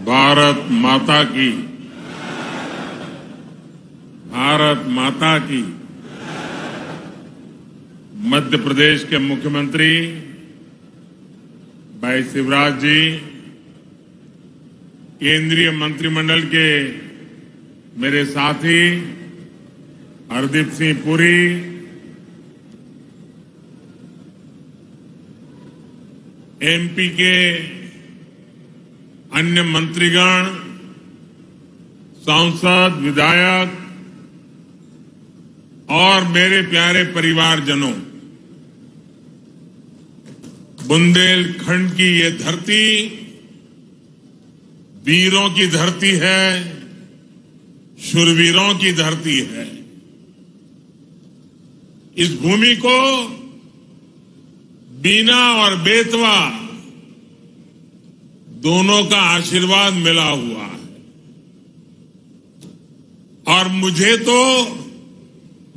भारत माता की, भारत माता की। मध्य प्रदेश के मुख्यमंत्री भाई शिवराज जी, केंद्रीय मंत्रिमंडल के मेरे साथी हरदीप सिंह पुरी, एमपी के अन्य मंत्रीगण, सांसद, विधायक और मेरे प्यारे परिवारजनों, बुंदेलखंड की ये धरती वीरों की धरती है, शूरवीरों की धरती है। इस भूमि को बीना और बेतवा दोनों का आशीर्वाद मिला हुआ है और मुझे तो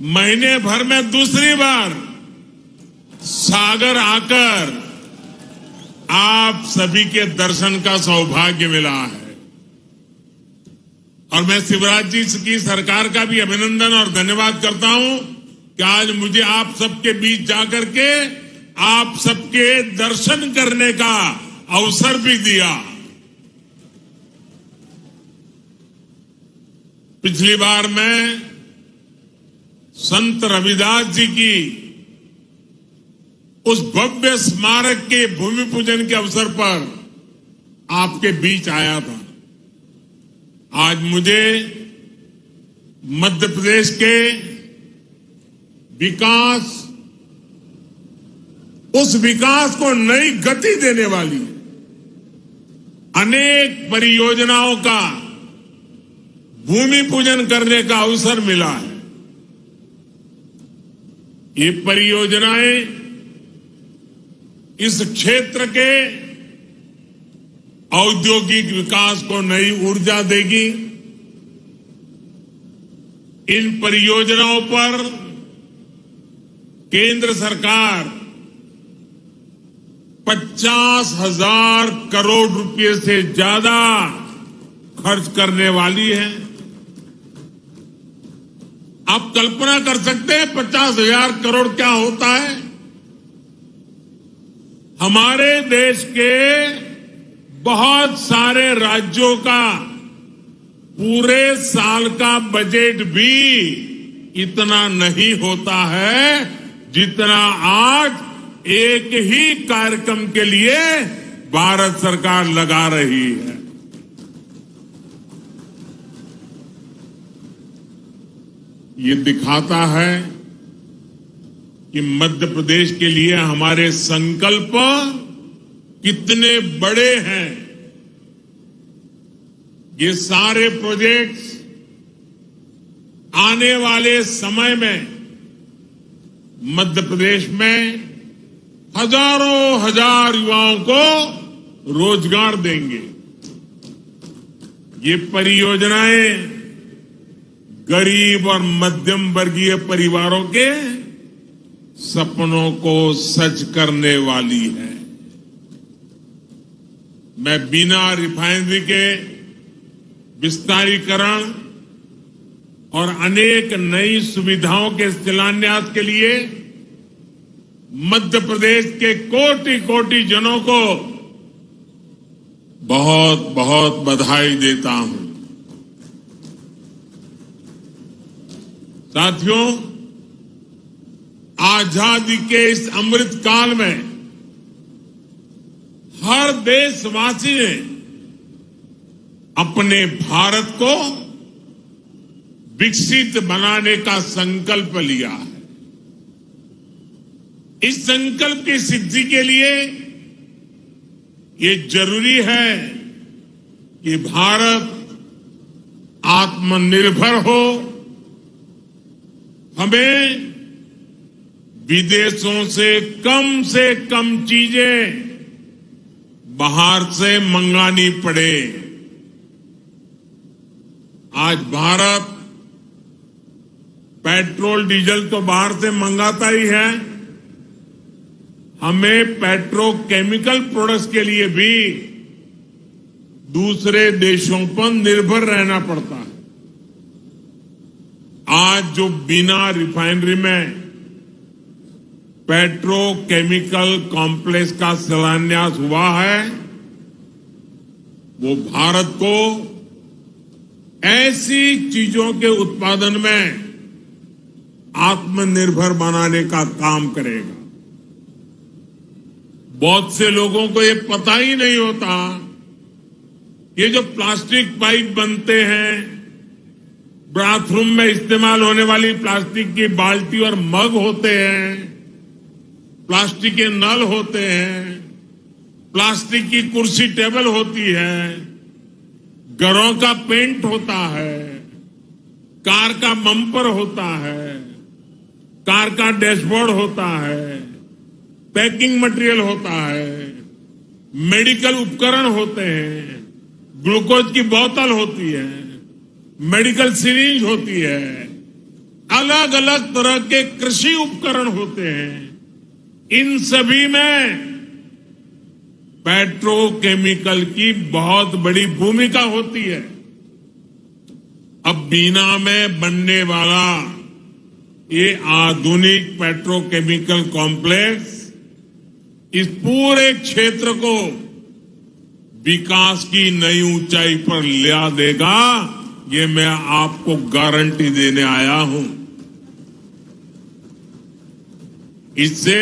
महीने भर में दूसरी बार सागर आकर आप सभी के दर्शन का सौभाग्य मिला है और मैं शिवराज जी की सरकार का भी अभिनंदन और धन्यवाद करता हूं कि आज मुझे आप सबके बीच जाकर के आप सबके दर्शन करने का अवसर भी दिया। पिछली बार मैं संत रविदास जी की उस भव्य स्मारक के भूमि पूजन के अवसर पर आपके बीच आया था। आज मुझे मध्य प्रदेश के विकास, उस विकास को नई गति देने वाली अनेक परियोजनाओं का भूमि पूजन करने का अवसर मिला है। ये परियोजनाएं इस क्षेत्र के औद्योगिक विकास को नई ऊर्जा देगी। इन परियोजनाओं पर केंद्र सरकार 50,000 करोड़ रुपए से ज्यादा खर्च करने वाली है। आप कल्पना कर सकते हैं 50,000 करोड़ क्या होता है? हमारे देश के बहुत सारे राज्यों का पूरे साल का बजट भी इतना नहीं होता है जितना आज एक ही कार्यक्रम के लिए भारत सरकार लगा रही है। ये दिखाता है कि मध्य प्रदेश के लिए हमारे संकल्प कितने बड़े हैं। ये सारे प्रोजेक्ट्स आने वाले समय में मध्य प्रदेश में हजारों हजार युवाओं को रोजगार देंगे। ये परियोजनाएं गरीब और मध्यम वर्गीय परिवारों के सपनों को सच करने वाली है। मैं बिना रिफाइनरी के विस्तारीकरण और अनेक नई सुविधाओं के शिलान्यास के लिए मध्य प्रदेश के कोटि कोटि जनों को बहुत बहुत बधाई देता हूं। साथियों, आजादी के इस अमृत काल में हर देशवासी ने अपने भारत को विकसित बनाने का संकल्प लिया है। इस संकल्प की सिद्धि के लिए ये जरूरी है कि भारत आत्मनिर्भर हो। हमें विदेशों से कम चीजें बाहर से मंगानी पड़े। आज भारत पेट्रोल डीजल तो बाहर से मंगाता ही है, हमें पेट्रोकेमिकल प्रोडक्ट्स के लिए भी दूसरे देशों पर निर्भर रहना पड़ता है। आज जो बिना रिफाइनरी में पेट्रोकेमिकल कॉम्प्लेक्स का शिलान्यास हुआ है, वो भारत को ऐसी चीजों के उत्पादन में आत्मनिर्भर बनाने का काम करेगा। बहुत से लोगों को ये पता ही नहीं होता, ये जो प्लास्टिक पाइप बनते हैं, बाथरूम में इस्तेमाल होने वाली प्लास्टिक की बाल्टी और मग होते हैं, प्लास्टिक के नल होते हैं, प्लास्टिक की कुर्सी टेबल होती है, घरों का पेंट होता है, कार का बम्पर होता है, कार का डैशबोर्ड होता है, पैकिंग मटेरियल होता है, मेडिकल उपकरण होते हैं, ग्लूकोज की बोतल होती है, मेडिकल सिरिंज होती है, अलग अलग तरह के कृषि उपकरण होते हैं। इन सभी में पेट्रोकेमिकल की बहुत बड़ी भूमिका होती है। अब बीना में बनने वाला ये आधुनिक पेट्रोकेमिकल कॉम्प्लेक्स इस पूरे क्षेत्र को विकास की नई ऊंचाई पर ले देगा, ये मैं आपको गारंटी देने आया हूं। इससे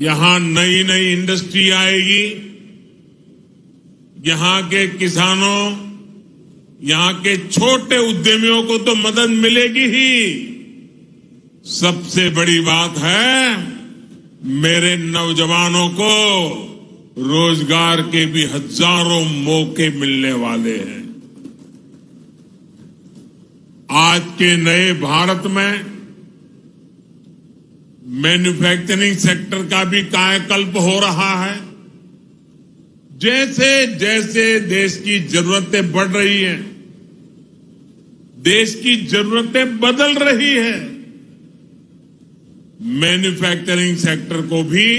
यहां नई नई इंडस्ट्री आएगी, यहां के किसानों, यहां के छोटे उद्यमियों को तो मदद मिलेगी ही, सबसे बड़ी बात है मेरे नौजवानों को रोजगार के भी हजारों मौके मिलने वाले हैं। आज के नए भारत में मैन्युफैक्चरिंग सेक्टर का भी कायाकल्प हो रहा है। जैसे जैसे देश की जरूरतें बढ़ रही हैं, देश की जरूरतें बदल रही है, मैन्युफैक्चरिंग सेक्टर को भी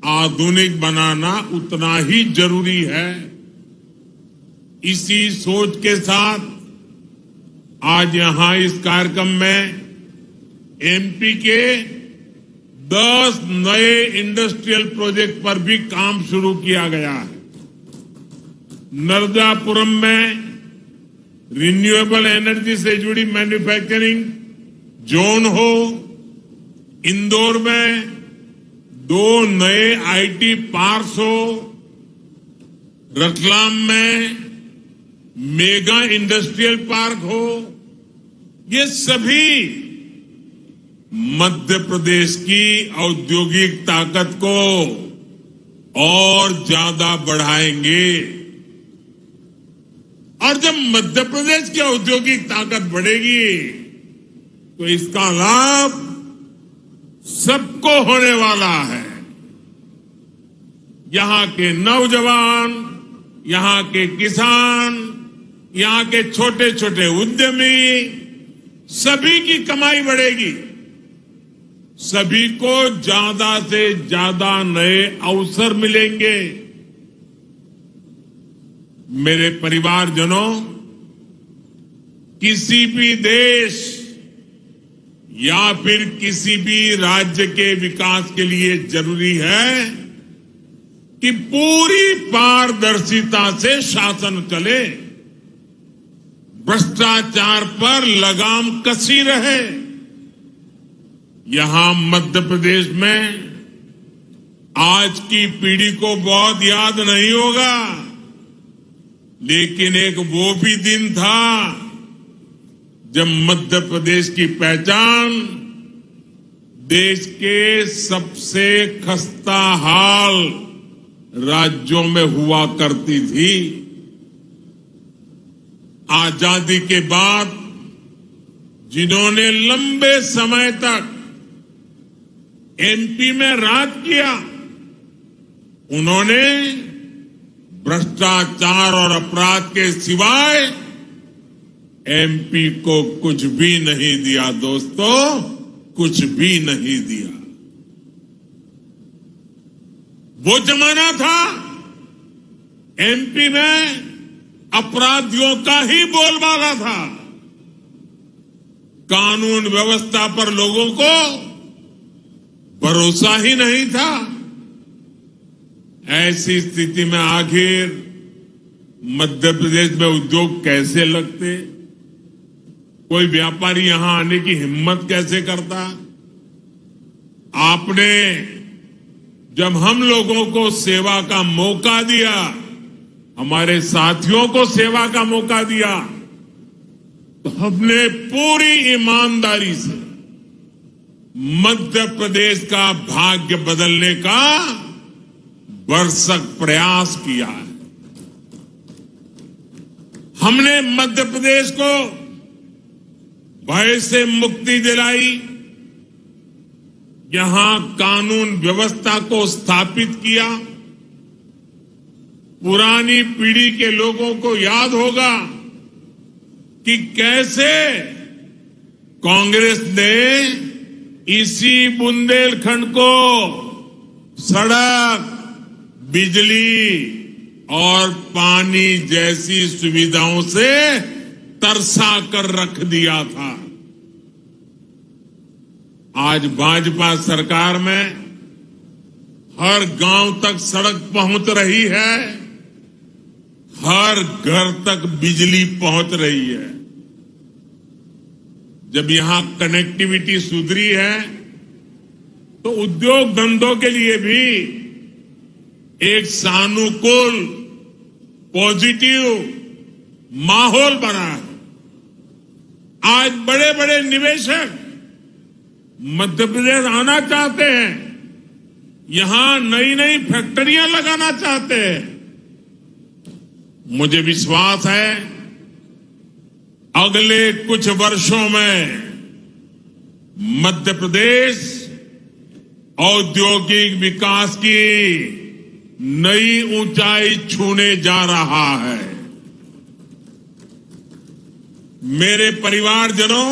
आधुनिक बनाना उतना ही जरूरी है। इसी सोच के साथ आज यहां इस कार्यक्रम में एमपी के 10 नए इंडस्ट्रियल प्रोजेक्ट पर भी काम शुरू किया गया है। नर्मदापुरम में रिन्यूएबल एनर्जी से जुड़ी मैन्युफैक्चरिंग जोन हो, इंदौर में 2 नए आईटी पार्क्स हो, रतलाम में मेगा इंडस्ट्रियल पार्क हो, ये सभी मध्य प्रदेश की औद्योगिक ताकत को और ज्यादा बढ़ाएंगे। और जब मध्य प्रदेश की औद्योगिक ताकत बढ़ेगी तो इसका लाभ सबको होने वाला है। यहां के नौजवान, यहां के किसान, यहां के छोटे छोटे उद्यमी, सभी की कमाई बढ़ेगी, सभी को ज्यादा से ज्यादा नए अवसर मिलेंगे। मेरे परिवारजनों, किसी भी देश या फिर किसी भी राज्य के विकास के लिए जरूरी है कि पूरी पारदर्शिता से शासन चले, भ्रष्टाचार पर लगाम कसी रहे। यहां मध्य प्रदेश में आज की पीढ़ी को बहुत याद नहीं होगा, लेकिन एक वो भी दिन था जब मध्य प्रदेश की पहचान देश के सबसे खस्ता हाल राज्यों में हुआ करती थी। आजादी के बाद जिन्होंने लंबे समय तक एमपी में राज किया, उन्होंने भ्रष्टाचार और अपराध के सिवाय एमपी को कुछ भी नहीं दिया। दोस्तों, कुछ भी नहीं दिया। वो जमाना था एमपी में अपराधियों का ही बोलबाला था। कानून व्यवस्था पर लोगों को भरोसा ही नहीं था। ऐसी स्थिति में आखिर मध्य प्रदेश में उद्योग कैसे लगते? कोई व्यापारी यहां आने की हिम्मत कैसे करता? आपने जब हम लोगों को सेवा का मौका दिया, हमारे साथियों को सेवा का मौका दिया, तो हमने पूरी ईमानदारी से मध्य प्रदेश का भाग्य बदलने का भरसक प्रयास किया है। हमने मध्य प्रदेश को भय से मुक्ति दिलाई, यहां कानून व्यवस्था को स्थापित किया। पुरानी पीढ़ी के लोगों को याद होगा कि कैसे कांग्रेस ने इसी बुंदेलखंड को सड़क, बिजली और पानी जैसी सुविधाओं से तरसा कर रख दिया था। आज भाजपा सरकार में हर गांव तक सड़क पहुंच रही है, हर घर तक बिजली पहुंच रही है। जब यहां कनेक्टिविटी सुधरी है तो उद्योग धंधों के लिए भी एक सानुकूल, पॉजिटिव माहौल बना है। आज बड़े बड़े निवेशक मध्य प्रदेश आना चाहते हैं, यहां नई नई फैक्ट्रियां लगाना चाहते हैं। मुझे विश्वास है अगले कुछ वर्षों में मध्य प्रदेश औद्योगिक विकास की नई ऊंचाई छूने जा रहा है। मेरे परिवारजनों,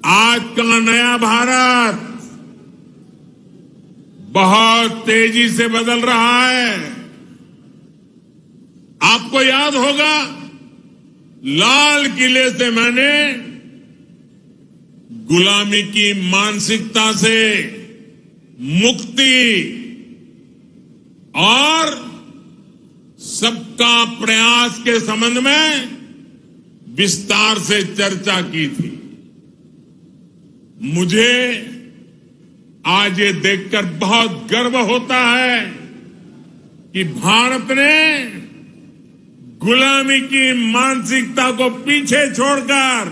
आज का नया भारत बहुत तेजी से बदल रहा है। आपको याद होगा, लाल किले से मैंने गुलामी की मानसिकता से मुक्ति और सबका प्रयास के संबंध में विस्तार से चर्चा की थी। मुझे आज ये देखकर बहुत गर्व होता है कि भारत ने गुलामी की मानसिकता को पीछे छोड़कर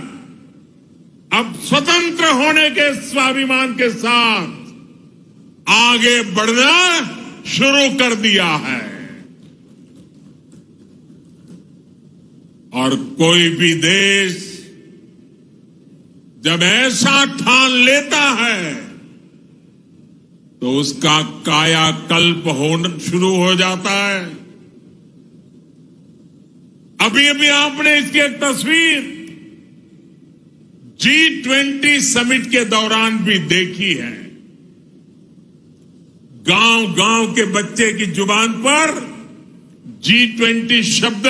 अब स्वतंत्र होने के स्वाभिमान के साथ आगे बढ़ना शुरू कर दिया है। और कोई भी देश जब ऐसा ठान लेता है तो उसका कायाकल्प होना शुरू हो जाता है। अभी अभी आपने इसकी एक तस्वीर G20 समिट के दौरान भी देखी है। गांव गांव के बच्चे की जुबान पर G20 शब्द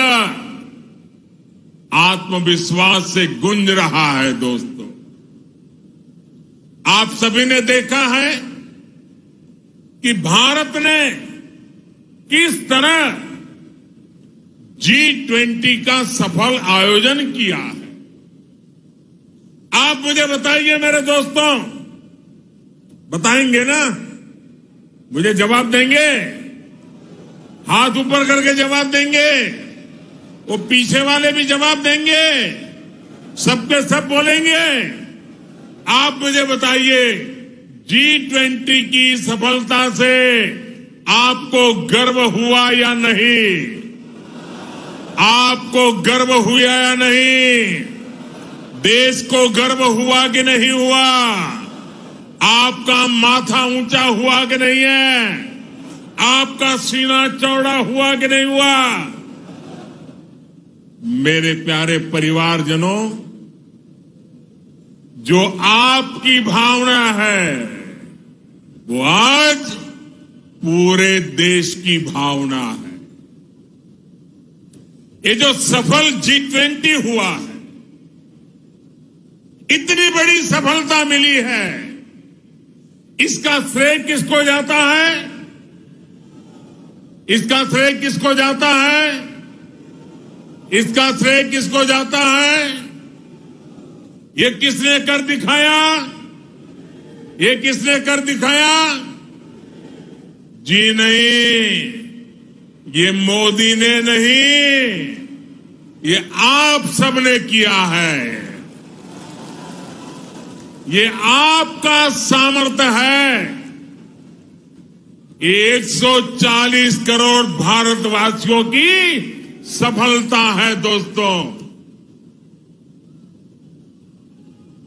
आत्मविश्वास से गूंज रहा है। दोस्तों, आप सभी ने देखा है कि भारत ने किस तरह G20 का सफल आयोजन किया है। आप मुझे बताइए मेरे दोस्तों, बताएंगे ना? मुझे जवाब देंगे? हाथ ऊपर करके जवाब देंगे? वो पीछे वाले भी जवाब देंगे? सबके सब बोलेंगे? आप मुझे बताइए, G20 की सफलता से आपको गर्व हुआ या नहीं? आपको गर्व हुआ या नहीं? देश को गर्व हुआ कि नहीं हुआ? आपका माथा ऊंचा हुआ कि नहीं है? आपका सीना चौड़ा हुआ कि नहीं हुआ? मेरे प्यारे परिवारजनों, जो आपकी भावना है वो आज पूरे देश की भावना है। ये जो सफल G20 हुआ है, इतनी बड़ी सफलता मिली है, इसका श्रेय किसको जाता है? इसका श्रेय किसको जाता है? इसका श्रेय किसको जाता है? ये किसने कर दिखाया? ये किसने कर दिखाया? जी नहीं, ये मोदी ने नहीं, ये आप सबने किया है। ये आपका सामर्थ्य है। 140 करोड़ भारतवासियों की सफलता है दोस्तों।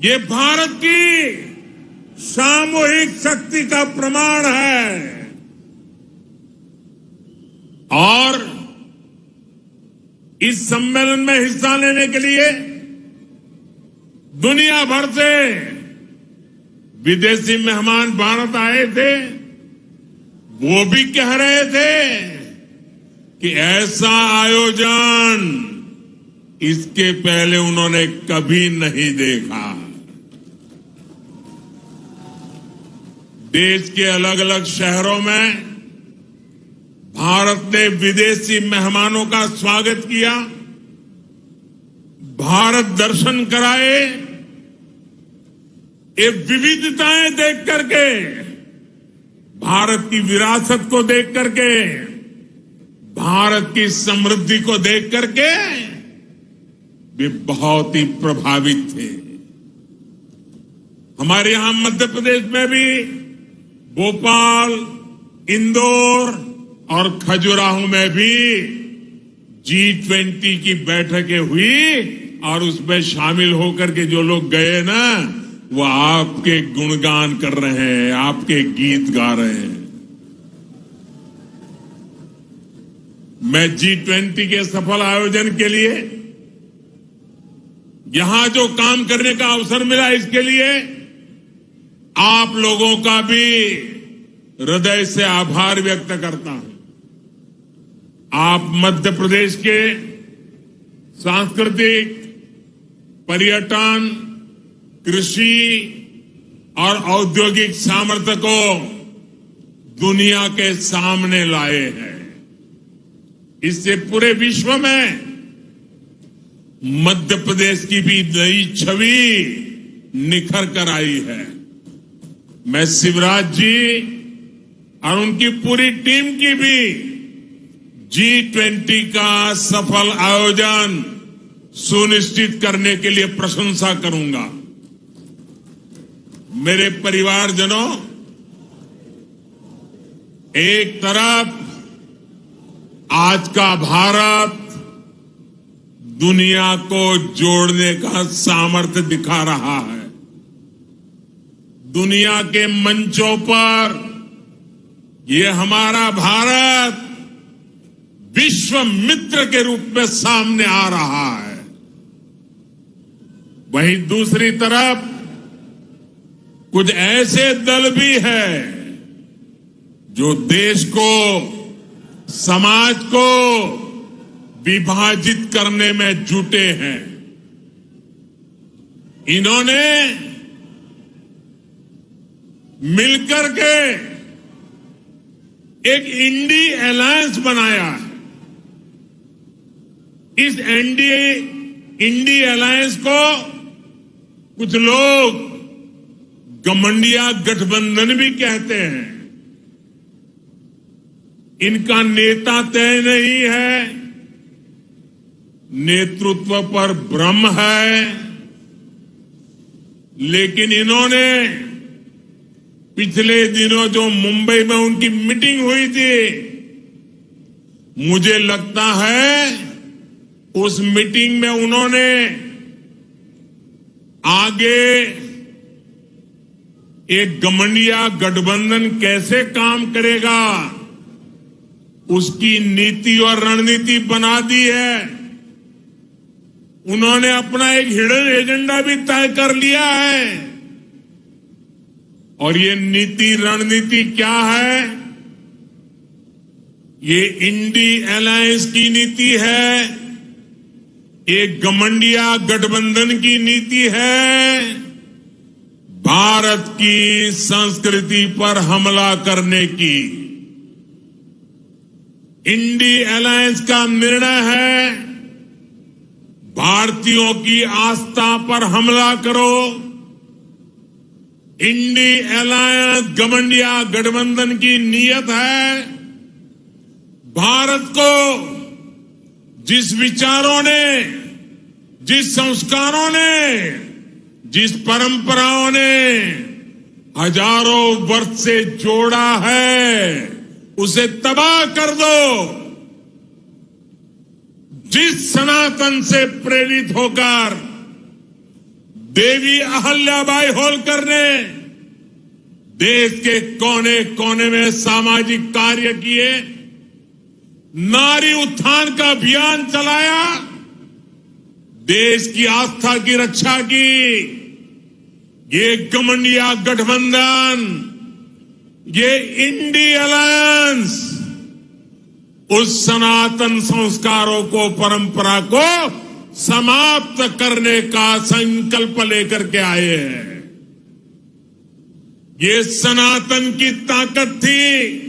ये भारत की सामूहिक शक्ति का प्रमाण है। और इस सम्मेलन में हिस्सा लेने के लिए दुनिया भर से विदेशी मेहमान भारत आए थे। वो भी कह रहे थे कि ऐसा आयोजन इसके पहले उन्होंने कभी नहीं देखा। देश के अलग अलग शहरों में भारत ने विदेशी मेहमानों का स्वागत किया, भारत दर्शन कराए। ये विविधताएं देख करके, भारत की विरासत को देख करके, भारत की समृद्धि को देख करके वे बहुत ही प्रभावित थे। हमारे यहां मध्य प्रदेश में भी भोपाल, इंदौर और खजुराहो में भी G20 की बैठकें हुई और उसमें शामिल होकर के जो लोग गए ना, वो आपके गुणगान कर रहे हैं, आपके गीत गा रहे हैं। मैं G20 के सफल आयोजन के लिए यहां जो काम करने का अवसर मिला, इसके लिए आप लोगों का भी हृदय से आभार व्यक्त करता हूं। आप मध्य प्रदेश के सांस्कृतिक, पर्यटन, कृषि और औद्योगिक सामर्थ्य को दुनिया के सामने लाए हैं। इससे पूरे विश्व में मध्य प्रदेश की भी नई छवि निखर कर आई है। मैं शिवराज जी और उनकी पूरी टीम की भी G20 का सफल आयोजन सुनिश्चित करने के लिए प्रशंसा करूंगा। मेरे परिवारजनों, एक तरफ आज का भारत दुनिया को जोड़ने का सामर्थ्य दिखा रहा है। दुनिया के मंचों पर ये हमारा भारत विश्व मित्र के रूप में सामने आ रहा है। वहीं दूसरी तरफ कुछ ऐसे दल भी हैं जो देश को, समाज को विभाजित करने में जुटे हैं। इन्होंने मिलकर के एक इंडी अलायंस बनाया है। इस इंडी अलायंस को कुछ लोग गठबंधन गठबंधन भी कहते हैं। इनका नेता तय नहीं है, नेतृत्व पर भ्रम है, लेकिन इन्होंने पिछले दिनों जो मुंबई में उनकी मीटिंग हुई थी, मुझे लगता है उस मीटिंग में उन्होंने आगे एक गठबंधन कैसे काम करेगा उसकी नीति और रणनीति बना दी है। उन्होंने अपना एक हिडन एजेंडा भी तय कर लिया है। और ये नीति रणनीति क्या है? ये इंडी अलायंस की नीति है, एक घमंडिया गठबंधन की नीति है, भारत की संस्कृति पर हमला करने की। इंडी अलायंस का निर्णय है भारतीयों की आस्था पर हमला करो। इंडी अलायंस घमंडिया गठबंधन की नीयत है भारत को जिस विचारों ने, जिस संस्कारों ने, जिस परंपराओं ने हजारों वर्ष से जोड़ा है, उसे तबाह कर दो। जिस सनातन से प्रेरित होकर देवी अहल्याबाई होलकर ने देश के कोने कोने में सामाजिक कार्य किए, नारी उत्थान का अभियान चलाया, देश की आस्था की रक्षा की, ये घमंडिया गठबंधन, ये इंडी अलायंस उस सनातन संस्कारों को, परंपरा को समाप्त करने का संकल्प लेकर के आए हैं। ये सनातन की ताकत थी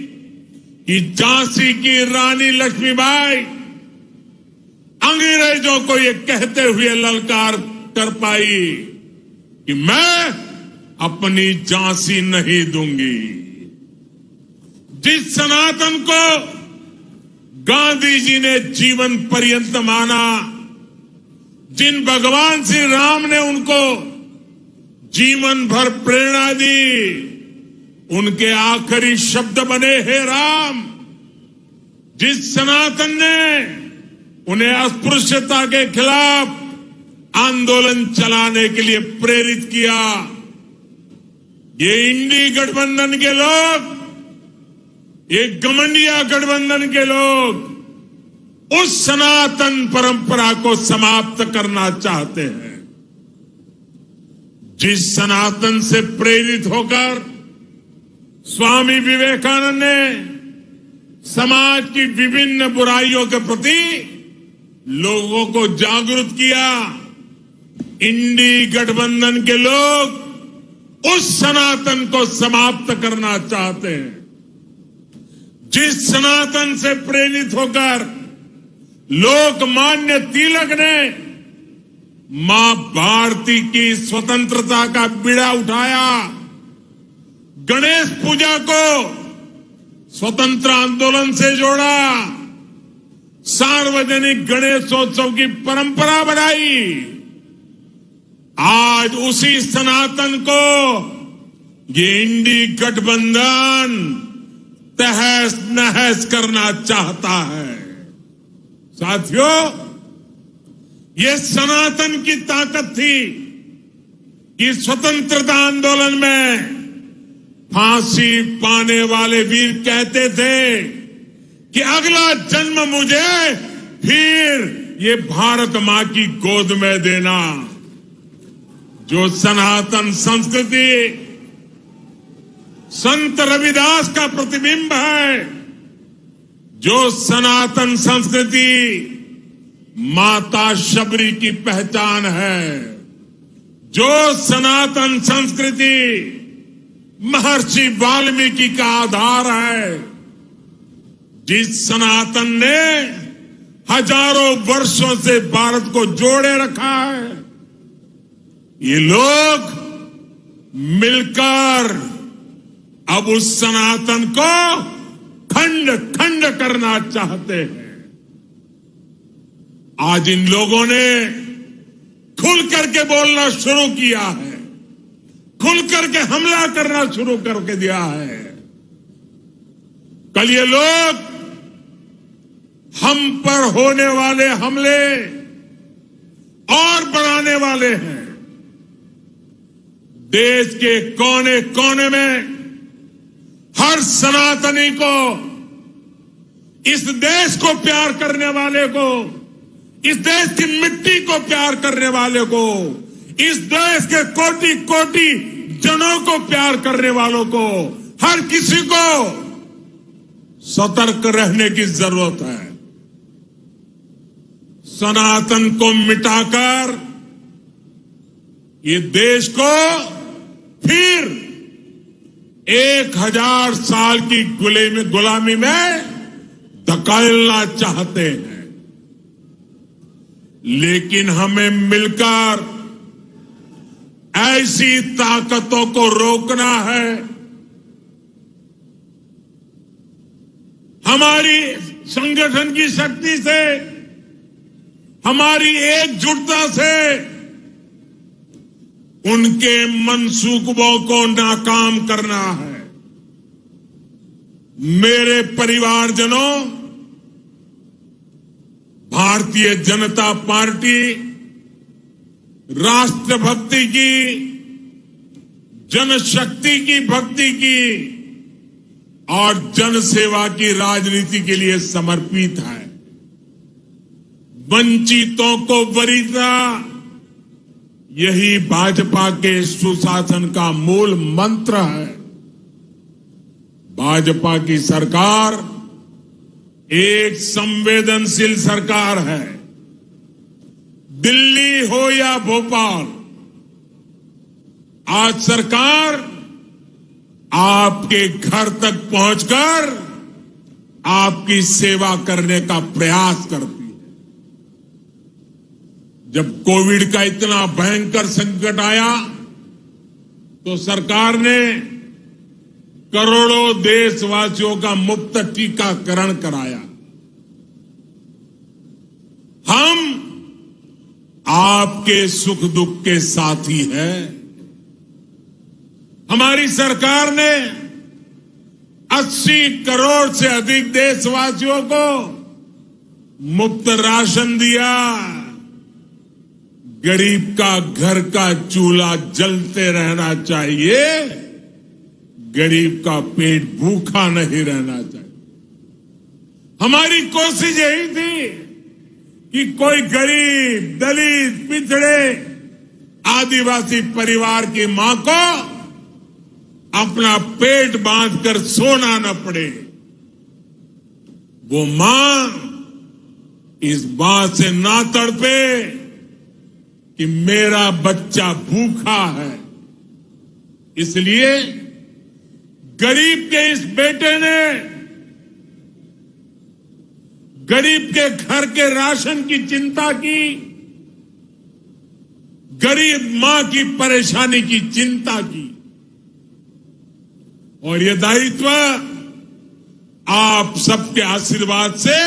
कि झांसी की रानी लक्ष्मीबाई अंग्रेजों को ये कहते हुए ललकार कर पाई कि मैं अपनी झांसी नहीं दूंगी। जिस सनातन को गांधी जी ने जीवन पर्यंत माना, जिन भगवान श्री राम ने उनको जीवन भर प्रेरणा दी, उनके आखिरी शब्द बने हे राम। जिस सनातन ने उन्हें अस्पृश्यता के खिलाफ आंदोलन चलाने के लिए प्रेरित किया, ये इंडी गठबंधन के लोग, ये घमंडिया गठबंधन के लोग उस सनातन परंपरा को समाप्त करना चाहते हैं। जिस सनातन से प्रेरित होकर स्वामी विवेकानंद ने समाज की विभिन्न बुराइयों के प्रति लोगों को जागरूक किया, इंडी गठबंधन के लोग उस सनातन को समाप्त करना चाहते हैं। जिस सनातन से प्रेरित होकर लोकमान्य तिलक ने मां भारती की स्वतंत्रता का बीड़ा उठाया, गणेश पूजा को स्वतंत्र आंदोलन से जोड़ा, सार्वजनिक गणेशोत्सव की परंपरा बनाई, आज उसी सनातन को ये इंडी गठबंधन तहस नहस करना चाहता है। साथियों, ये सनातन की ताकत थी कि स्वतंत्रता आंदोलन में फांसी पाने वाले वीर कहते थे कि अगला जन्म मुझे फिर ये भारत मां की गोद में देना। जो सनातन संस्कृति संत रविदास का प्रतिबिंब है, जो सनातन संस्कृति माता शबरी की पहचान है, जो सनातन संस्कृति महर्षि वाल्मीकि का आधार है, जिस सनातन ने हजारों वर्षों से भारत को जोड़े रखा है, ये लोग मिलकर अब उस सनातन को खंड खंड करना चाहते हैं। आज इन लोगों ने खुल करके बोलना शुरू किया है, खुल करके हमला करना शुरू करके दिया है। कल ये लोग हम पर होने वाले हमले और बढ़ाने वाले हैं। देश के कोने कोने में हर सनातनी को, इस देश को प्यार करने वाले को, इस देश की मिट्टी को प्यार करने वाले को, इस देश के कोटि कोटि जनों को प्यार करने वालों को, हर किसी को सतर्क रहने की जरूरत है। सनातन को मिटाकर ये देश को फिर 1000 साल की गुलामी में धकेलना चाहते हैं। लेकिन हमें मिलकर ऐसी ताकतों को रोकना है। हमारी संगठन की शक्ति से, हमारी एकजुटता से उनके मंसूबों को नाकाम करना है। मेरे परिवारजनों, भारतीय जनता पार्टी राष्ट्रभक्ति की, जनशक्ति की भक्ति की और जनसेवा की राजनीति के लिए समर्पित है। वंचितों को वरीयता, यही भाजपा के सुशासन का मूल मंत्र है। भाजपा की सरकार एक संवेदनशील सरकार है। दिल्ली हो या भोपाल, आज सरकार आपके घर तक पहुंचकर आपकी सेवा करने का प्रयास करती है। जब कोविड का इतना भयंकर संकट आया तो सरकार ने करोड़ों देशवासियों का मुफ्त टीकाकरण कराया। हम आपके सुख दुख के साथी हैं। हमारी सरकार ने 80 करोड़ से अधिक देशवासियों को मुफ्त राशन दिया। गरीब का घर का चूल्हा जलते रहना चाहिए, गरीब का पेट भूखा नहीं रहना चाहिए। हमारी कोशिश यही थी कि कोई गरीब, दलित, पिछड़े, आदिवासी परिवार की मां को अपना पेट बांधकर सोना न पड़े। वो मां इस बात से ना तड़पे कि मेरा बच्चा भूखा है। इसलिए गरीब के इस बेटे ने गरीब के घर के राशन की चिंता की, गरीब मां की परेशानी की चिंता की, और ये दायित्व आप सबके आशीर्वाद से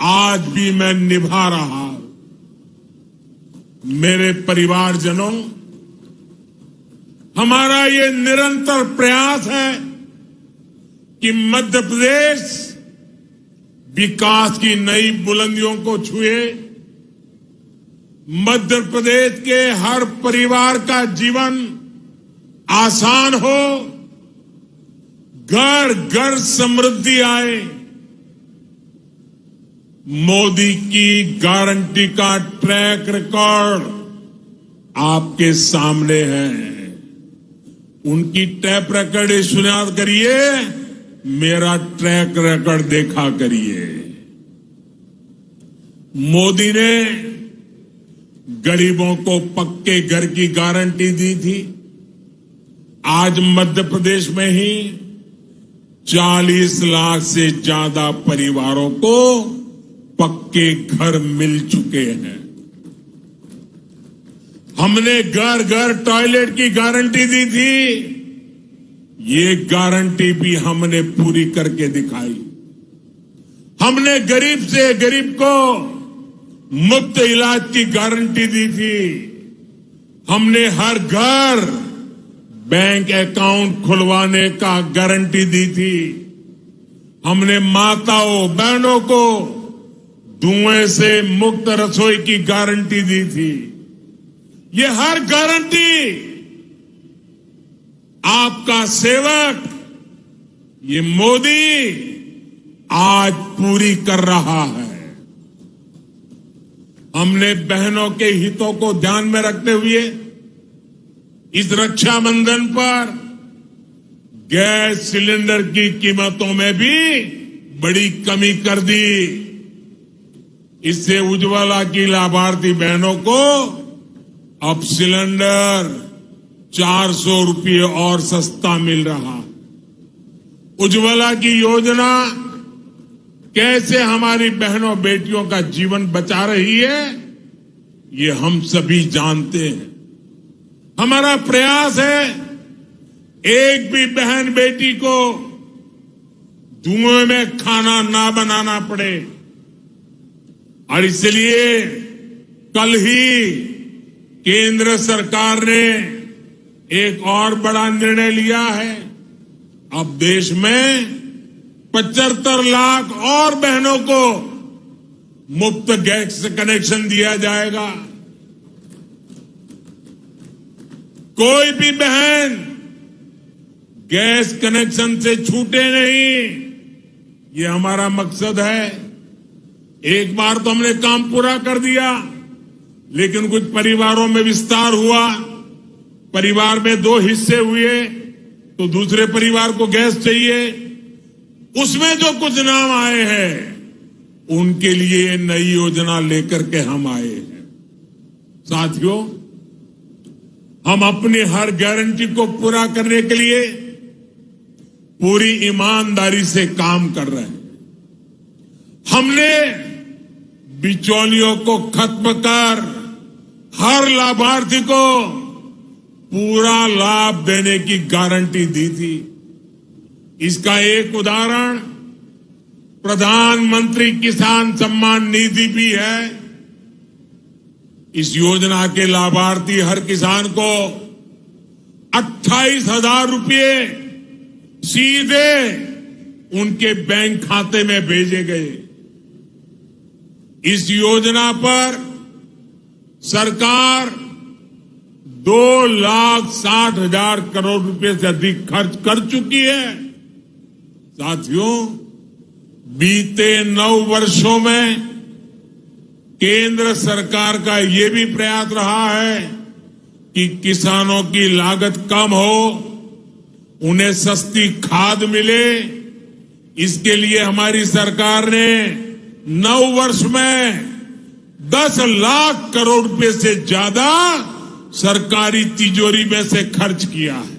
आज भी मैं निभा रहा हूं। मेरे परिवारजनों, हमारा ये निरंतर प्रयास है कि मध्य प्रदेश विकास की नई बुलंदियों को छुए। मध्य प्रदेश के हर परिवार का जीवन आसान हो, घर घर समृद्धि आए। मोदी की गारंटी का ट्रैक रिकॉर्ड आपके सामने है। उनकी टैप रिकॉर्ड सुनाद करिए, मेरा ट्रैक रिकॉर्ड देखा करिए। मोदी ने गरीबों को पक्के घर की गारंटी दी थी। आज मध्य प्रदेश में ही 40 लाख से ज्यादा परिवारों को पक्के घर मिल चुके हैं। हमने घर घर टॉयलेट की गारंटी दी थी, ये गारंटी भी हमने पूरी करके दिखाई। हमने गरीब से गरीब को मुफ्त इलाज की गारंटी दी थी। हमने हर घर बैंक अकाउंट खुलवाने का गारंटी दी थी। हमने माताओं बहनों को धुएं से मुक्त रसोई की गारंटी दी थी। ये हर गारंटी आपका सेवक, ये मोदी आज पूरी कर रहा है। हमने बहनों के हितों को ध्यान में रखते हुए इस रक्षाबंधन पर गैस सिलेंडर की कीमतों में भी बड़ी कमी कर दी। इससे उज्ज्वला की लाभार्थी बहनों को अब सिलेंडर 400 रुपये और सस्ता मिल रहा। उज्ज्वला की योजना कैसे हमारी बहनों बेटियों का जीवन बचा रही है, ये हम सभी जानते हैं। हमारा प्रयास है एक भी बहन बेटी को धुएं में खाना ना बनाना पड़े, और इसलिए कल ही केंद्र सरकार ने एक और बड़ा निर्णय लिया है। अब देश में 75 लाख और बहनों को मुफ्त गैस कनेक्शन दिया जाएगा। कोई भी बहन गैस कनेक्शन से छूटे नहीं, ये हमारा मकसद है। एक बार तो हमने काम पूरा कर दिया, लेकिन कुछ परिवारों में विस्तार हुआ। परिवार में 2 हिस्से हुए, तो दूसरे परिवार को गैस चाहिए। उसमें जो कुछ नाम आए हैं, उनके लिए नई योजना लेकर के हम आए हैं। साथियों, हम अपनी हर गारंटी को पूरा करने के लिए पूरी ईमानदारी से काम कर रहे हैं। हमने बिचौलियों को खत्म कर हर लाभार्थी को पूरा लाभ देने की गारंटी दी थी। इसका एक उदाहरण प्रधानमंत्री किसान सम्मान निधि भी है। इस योजना के लाभार्थी हर किसान को 28,000 रुपये सीधे उनके बैंक खाते में भेजे गए। इस योजना पर सरकार 2,60,000 करोड़ रुपए से अधिक खर्च कर चुकी है। साथियों, बीते 9 वर्षों में केंद्र सरकार का ये भी प्रयास रहा है कि किसानों की लागत कम हो, उन्हें सस्ती खाद मिले। इसके लिए हमारी सरकार ने 9 वर्ष में 10 लाख करोड़ रुपए से ज्यादा सरकारी तिजोरी में से खर्च किया है।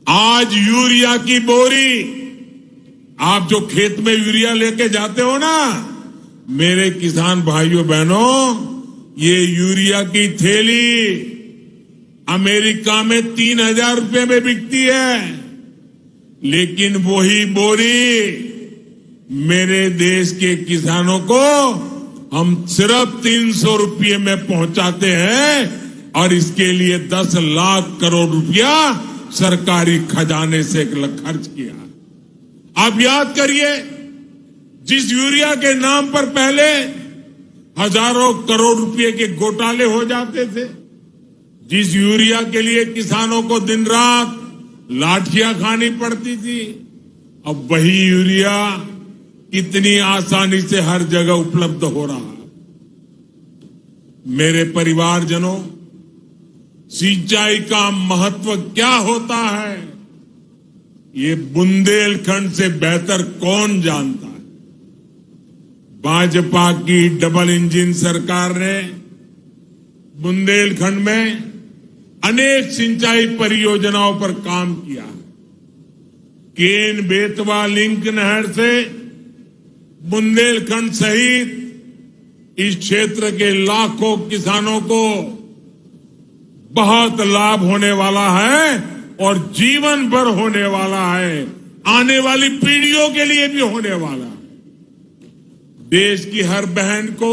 आज यूरिया की बोरी, आप जो खेत में यूरिया लेके जाते हो ना, मेरे किसान भाइयों बहनों, ये यूरिया की थैली अमेरिका में 3,000 रुपए में बिकती है, लेकिन वही बोरी मेरे देश के किसानों को हम सिर्फ 300 रुपये में पहुंचाते हैं, और इसके लिए 10 लाख करोड़ रुपया सरकारी खजाने से खर्च किया। आप याद करिए, जिस यूरिया के नाम पर पहले हजारों करोड़ रुपए के घोटाले हो जाते थे, जिस यूरिया के लिए किसानों को दिन रात लाठियां खानी पड़ती थी, अब वही यूरिया कितनी आसानी से हर जगह उपलब्ध हो रहा है। मेरे परिवारजनों, सिंचाई का महत्व क्या होता है, ये बुंदेलखंड से बेहतर कौन जानता है। भाजपा की डबल इंजन सरकार ने बुंदेलखंड में अनेक सिंचाई परियोजनाओं पर काम किया है। केन बेतवा लिंक नहर से बुंदेलखंड सहित इस क्षेत्र के लाखों किसानों को बहुत लाभ होने वाला है, और जीवन भर होने वाला है, आने वाली पीढ़ियों के लिए भी होने वाला है। देश की हर बहन को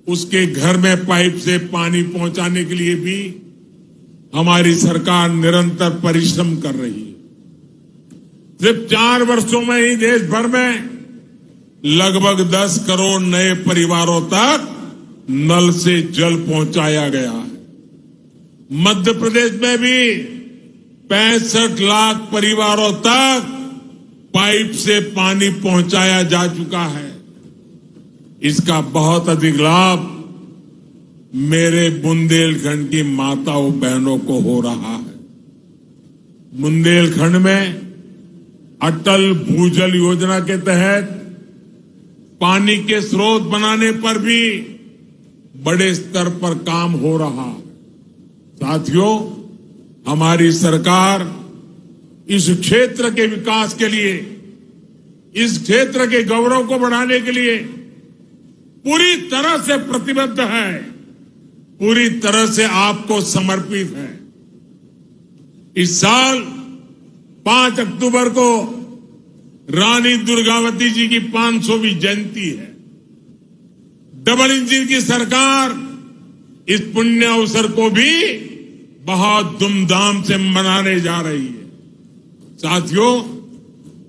उसके घर में पाइप से पानी पहुंचाने के लिए भी हमारी सरकार निरंतर परिश्रम कर रही है। सिर्फ 4 वर्षों में ही देश भर में लगभग 10 करोड़ नए परिवारों तक नल से जल पहुंचाया गया है। मध्य प्रदेश में भी 65 लाख परिवारों तक पाइप से पानी पहुंचाया जा चुका है। इसका बहुत अधिक लाभ मेरे बुंदेलखंड की माताओं बहनों को हो रहा है। बुंदेलखंड में अटल भूजल योजना के तहत पानी के स्रोत बनाने पर भी बड़े स्तर पर काम हो रहा है। साथियों, हमारी सरकार इस क्षेत्र के विकास के लिए, इस क्षेत्र के गौरव को बढ़ाने के लिए पूरी तरह से प्रतिबद्ध है, पूरी तरह से आपको समर्पित है। इस साल 5 अक्टूबर को रानी दुर्गावती जी की 500वीं जयंती है। डबल इंजन की सरकार इस पुण्य अवसर को भी बहुत धूमधाम से मनाने जा रही है। साथियों,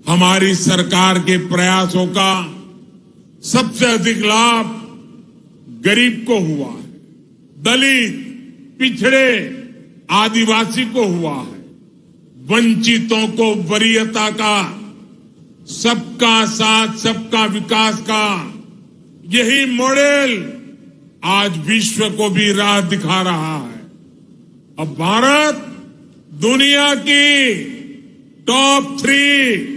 हमारी सरकार के प्रयासों का सबसे अधिक लाभ गरीब को हुआ है, दलित, पिछड़े, आदिवासी को हुआ है। वंचितों को वरीयता का, सबका साथ सबका विकास का यही मॉडल आज विश्व को भी राह दिखा रहा है। अब भारत दुनिया की टॉप 3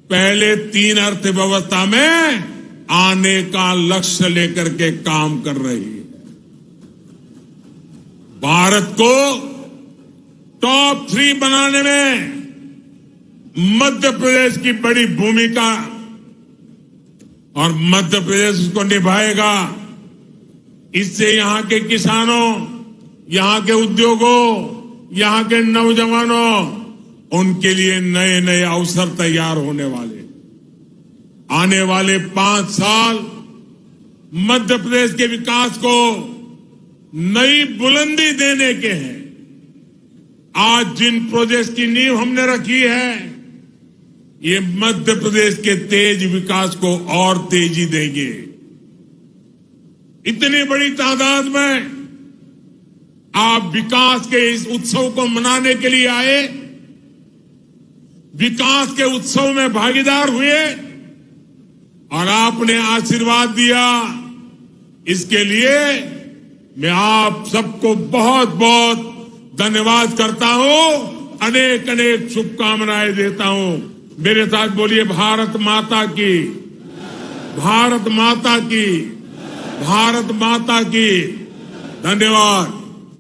पहले तीन अर्थव्यवस्था में आने का लक्ष्य लेकर के काम कर रही है। भारत को टॉप 3 बनाने में मध्य प्रदेश की बड़ी भूमिका, और मध्य प्रदेश उसको निभाएगा। इससे यहां के किसानों, यहां के उद्योगों, यहां के नौजवानों, उनके लिए नए नए अवसर तैयार होने वाले। आने वाले 5 साल मध्य प्रदेश के विकास को नई बुलंदी देने के हैं। आज जिन प्रोजेक्ट की नींव हमने रखी है, ये मध्य प्रदेश के तेज विकास को और तेजी देंगे। इतनी बड़ी तादाद में आप विकास के इस उत्सव को मनाने के लिए आए, विकास के उत्सव में भागीदार हुए और आपने आशीर्वाद दिया। इसके लिए मैं आप सबको बहुत बहुत धन्यवाद करता हूं, अनेक अनेक शुभकामनाएं देता हूं। मेरे साथ बोलिए, भारत माता की, भारत माता की, भारत माता की। धन्यवाद।